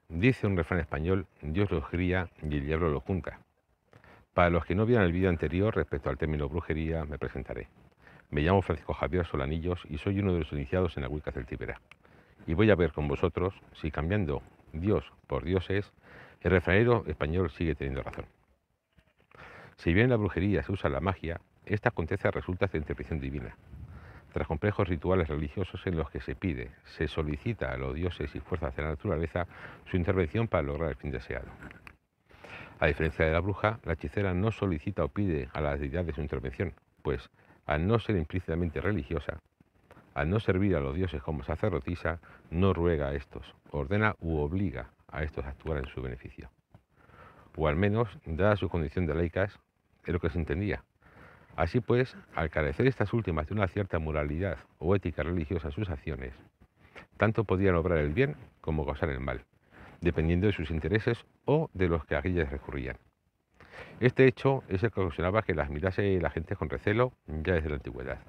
Dice un refrán español: Dios los cría y el diablo los junta. Para los que no vieran el vídeo anterior respecto al término brujería, me presentaré. Me llamo Francisco Javier Solanillos y soy uno de los iniciados en la Wicca celtíbera. Y voy a ver con vosotros si, cambiando Dios por dioses, el refranero español sigue teniendo razón. Si bien en la brujería se usa la magia, esta acontece a resultas de intervención divina. Tras complejos rituales religiosos en los que se solicita a los dioses y fuerzas de la naturaleza su intervención para lograr el fin deseado. A diferencia de la bruja, la hechicera no solicita o pide a las deidades su intervención, pues, al no ser implícitamente religiosa, al no servir a los dioses como sacerdotisa, no ruega a estos, ordena u obliga a estos a actuar en su beneficio. O al menos, dada su condición de laicas, es lo que se entendía. Así pues, al carecer estas últimas de una cierta moralidad o ética religiosa en sus acciones, tanto podían obrar el bien como causar el mal, dependiendo de sus intereses o de los que a ellas recurrían. Este hecho es el que ocasionaba que las mirase la gente con recelo ya desde la antigüedad.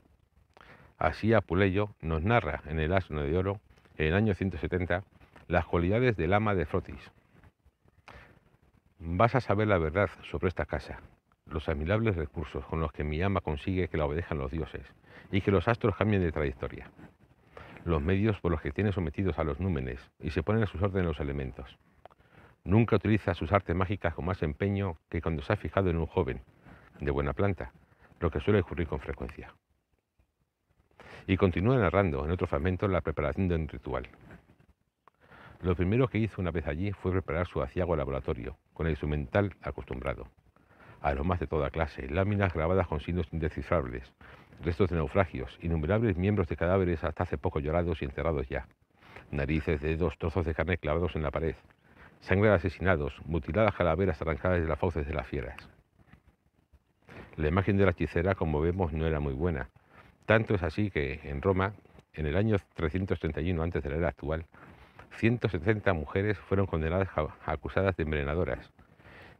Así Apuleyo nos narra en el Asno de Oro, en el año 170, las cualidades del ama de Frotis. Vas a saber la verdad sobre esta casa, los admirables recursos con los que mi ama consigue que la obedezcan los dioses y que los astros cambien de trayectoria, los medios por los que tiene sometidos a los númenes y se ponen a sus órdenes los elementos. Nunca utiliza sus artes mágicas con más empeño que cuando se ha fijado en un joven, de buena planta, lo que suele ocurrir con frecuencia. Y continúa narrando en otro fragmento la preparación de un ritual. Lo primero que hizo una vez allí fue preparar su aciago laboratorio, con el instrumental acostumbrado. Aromas de toda clase, láminas grabadas con signos indescifrables, restos de naufragios, innumerables miembros de cadáveres hasta hace poco llorados y enterrados ya, narices, dedos, trozos de carne clavados en la pared, sangre de asesinados, mutiladas calaveras arrancadas de las fauces de las fieras. La imagen de la hechicera, como vemos, no era muy buena. Tanto es así que en Roma, en el año 331 antes de la era actual, 170 mujeres fueron condenadas acusadas de envenenadoras,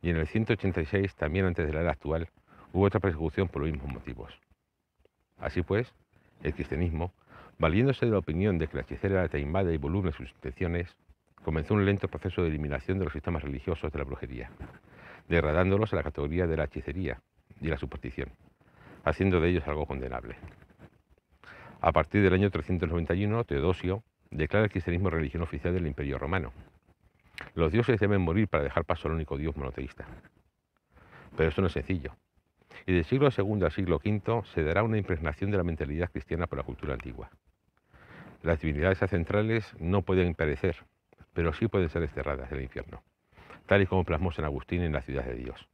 y en el 186, también antes de la era actual, hubo otra persecución por los mismos motivos. Así pues, el cristianismo, valiéndose de la opinión de que la hechicera era taimada y voluble en sus intenciones, comenzó un lento proceso de eliminación de los sistemas religiosos de la brujería, degradándolos a la categoría de la hechicería y la superstición, haciendo de ellos algo condenable. A partir del año 391, Teodosio declara el cristianismo religión oficial del Imperio Romano. Los dioses deben morir para dejar paso al único Dios monoteísta. Pero esto no es sencillo. Y del siglo II al siglo V se dará una impregnación de la mentalidad cristiana por la cultura antigua. Las divinidades centrales no pueden perecer, pero sí pueden ser desterradas del infierno, tal y como plasmó San Agustín en La ciudad de Dios.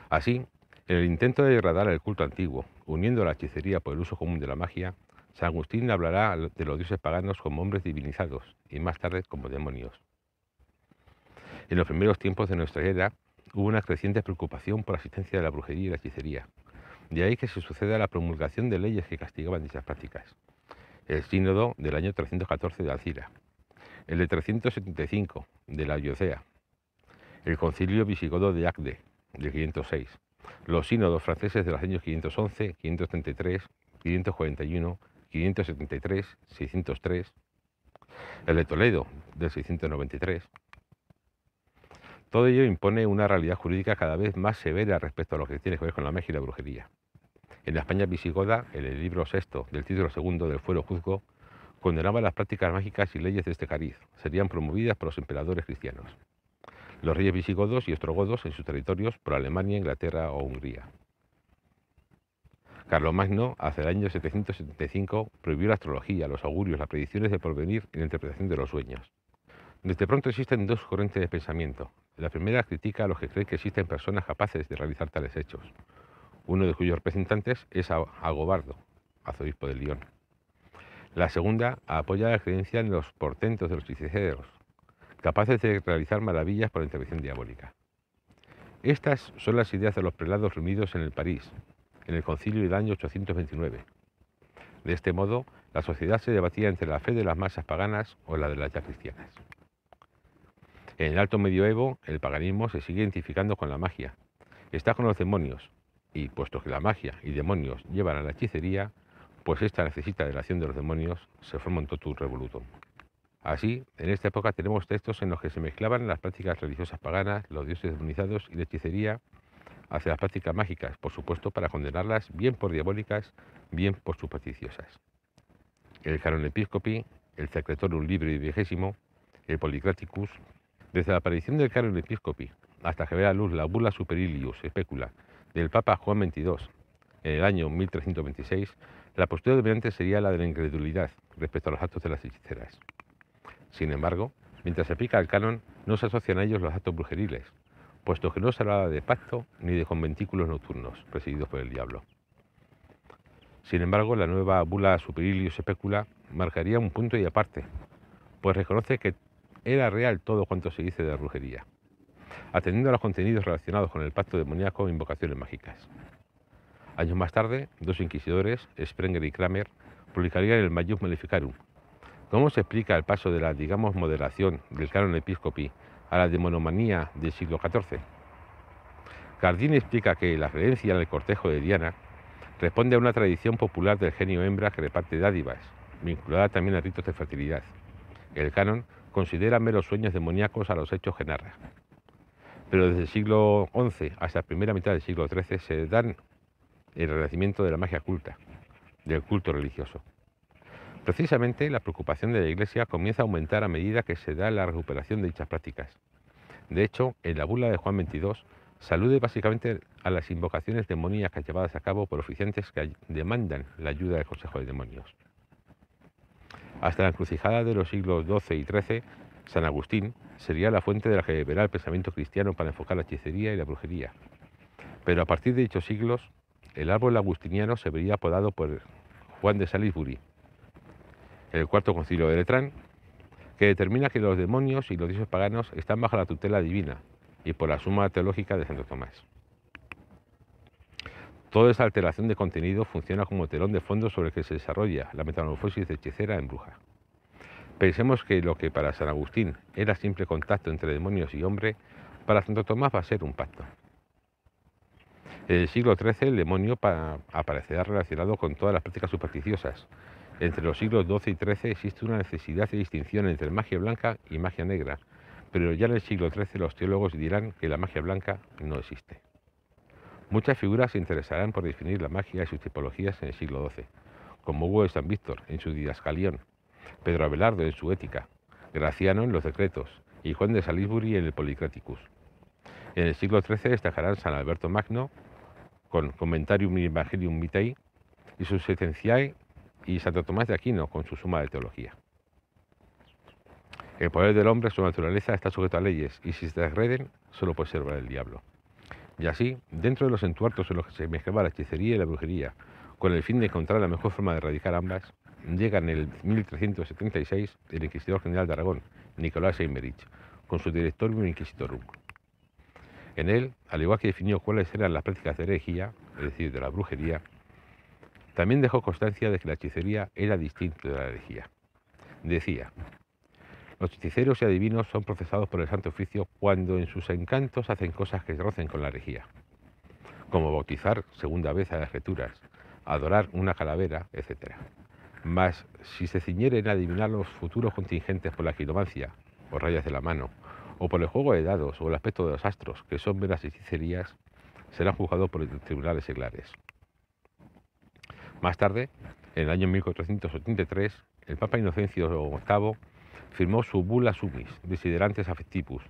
Así, en el intento de degradar el culto antiguo, uniendo la hechicería por el uso común de la magia, San Agustín hablará de los dioses paganos como hombres divinizados y más tarde como demonios. En los primeros tiempos de nuestra era hubo una creciente preocupación por la existencia de la brujería y la hechicería. De ahí que se suceda la promulgación de leyes que castigaban dichas prácticas. El sínodo del año 314 de Alcira, el de 375 de la Diocea, el concilio visigodo de Agde del 506, los sínodos franceses de los años 511, 533, 541, 573, 603, el de Toledo del 693. Todo ello impone una realidad jurídica cada vez más severa respecto a lo que tiene que ver con la magia y la brujería. En la España visigoda, en el libro VI del título segundo del Fuero Juzgo, condenaba las prácticas mágicas y leyes de este cariz. Serían promovidas por los emperadores cristianos, los reyes visigodos y ostrogodos en sus territorios por Alemania, Inglaterra o Hungría. Carlomagno, hacia el año 775, prohibió la astrología, los augurios, las predicciones de porvenir y la interpretación de los sueños. Desde pronto existen dos corrientes de pensamiento. La primera critica a los que creen que existen personas capaces de realizar tales hechos, uno de cuyos representantes es Agobardo, arzobispo de Lyon. La segunda apoya la creencia en los portentos de los hechiceros, capaces de realizar maravillas por la intervención diabólica. Estas son las ideas de los prelados reunidos en el París, en el concilio del año 829. De este modo, la sociedad se debatía entre la fe de las masas paganas o la de las ya cristianas. En el Alto Medioevo, el paganismo se sigue identificando con la magia, está con los demonios, y puesto que la magia y demonios llevan a la hechicería, pues ésta necesita de la acción de los demonios, se forma un totum revolutum. Así, en esta época tenemos textos en los que se mezclaban las prácticas religiosas paganas, los dioses demonizados y la hechicería hacia las prácticas mágicas, por supuesto para condenarlas bien por diabólicas, bien por supersticiosas. El Canon Episcopi, el Secretorum Libri Vigésimo, el Polycraticus. Desde la aparición del Canon Episcopi hasta que vea a luz la Bula Superilius Specula del Papa Juan XXII en el año 1326, la postura dominante sería la de la incredulidad respecto a los actos de las hechiceras. Sin embargo, mientras se aplica el canon, no se asocian a ellos los actos brujeriles, puesto que no se hablaba de pacto ni de conventículos nocturnos presididos por el diablo. Sin embargo, la nueva Bula Superilius Specula marcaría un punto y aparte, pues reconoce que era real todo cuanto se dice de la brujería, atendiendo a los contenidos relacionados con el pacto demoníaco e invocaciones mágicas. Años más tarde, dos inquisidores, Sprenger y Kramer, publicarían el Majus Maleficarum. ¿Cómo se explica el paso de la, digamos, moderación del canon episcopi a la demonomanía del siglo XIV? Cardini explica que la creencia en el cortejo de Diana responde a una tradición popular del genio hembra que reparte dádivas, vinculada también a ritos de fertilidad. El canon considera meros sueños demoníacos a los hechos que narra. Pero desde el siglo XI hasta la primera mitad del siglo XIII se dan el renacimiento de la magia culta, del culto religioso. Precisamente la preocupación de la Iglesia comienza a aumentar a medida que se da la recuperación de dichas prácticas. De hecho, en la bula de Juan XXII se alude básicamente a las invocaciones demoníacas llevadas a cabo por oficiantes que demandan la ayuda del Consejo de Demonios. Hasta la encrucijada de los siglos XII y XIII, San Agustín sería la fuente de la que beberá el pensamiento cristiano para enfocar la hechicería y la brujería. Pero a partir de dichos siglos, el árbol agustiniano se vería podado por Juan de Salisbury, el Cuarto Concilio de Letrán, que determina que los demonios y los dioses paganos están bajo la tutela divina y por la suma teológica de Santo Tomás. Toda esa alteración de contenido funciona como telón de fondo sobre el que se desarrolla la metamorfosis de hechicera en bruja. Pensemos que lo que para San Agustín era simple contacto entre demonios y hombre, para Santo Tomás va a ser un pacto. En el siglo XIII el demonio aparecerá relacionado con todas las prácticas supersticiosas. Entre los siglos XII y XIII existe una necesidad de distinción entre magia blanca y magia negra, pero ya en el siglo XIII los teólogos dirán que la magia blanca no existe. Muchas figuras se interesarán por definir la magia y sus tipologías en el siglo XII, como Hugo de San Víctor en su Didascalión, Pedro Abelardo en su Ética, Graciano en los Decretos y Juan de Salisbury en el Polycraticus. En el siglo XIII destacarán San Alberto Magno con Commentarium Evangelium Vitae y sus Sententiae, y Santo Tomás de Aquino con su Suma de Teología. El poder del hombre, su naturaleza, está sujeto a leyes, y si se transgreden, solo puede ser obra del diablo. Y así, dentro de los entuertos en los que se mezclaba la hechicería y la brujería, con el fin de encontrar la mejor forma de erradicar ambas, llega en el 1376 el Inquisidor General de Aragón, Nicolás Eymerich, con su Directorium Inquisitorum. En él, al igual que definió cuáles eran las prácticas de herejía, es decir, de la brujería, también dejó constancia de que la hechicería era distinta de la herejía. Decía: los hechiceros y adivinos son procesados por el Santo Oficio cuando en sus encantos hacen cosas que rocen con la herejía, como bautizar segunda vez a las criaturas, adorar una calavera, etc. Mas, si se ciñeren a adivinar los futuros contingentes por la quiromancia, o rayas de la mano, o por el juego de dados o el aspecto de los astros, que son meras hechicerías, serán juzgados por los tribunales seglares. Más tarde, en el año 1483, el Papa Inocencio VIII firmó su Bula Sumis, Desiderantes Affectibus,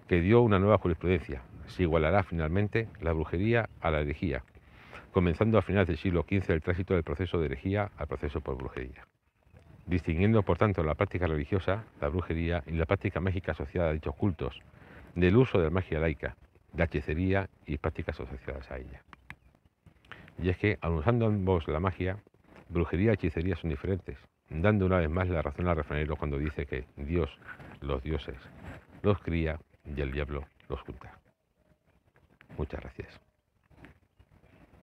que dio una nueva jurisprudencia. Se igualará finalmente la brujería a la herejía, comenzando a finales del siglo XV el tránsito del proceso de herejía al proceso por brujería, distinguiendo por tanto la práctica religiosa, la brujería y la práctica mágica asociada a dichos cultos, del uso de la magia laica, la hechicería y prácticas asociadas a ella. Y es que, aun usando ambos la magia, brujería y hechicería son diferentes, dando una vez más la razón al refranero cuando dice que Dios, los dioses, los cría y el diablo los junta. Muchas gracias.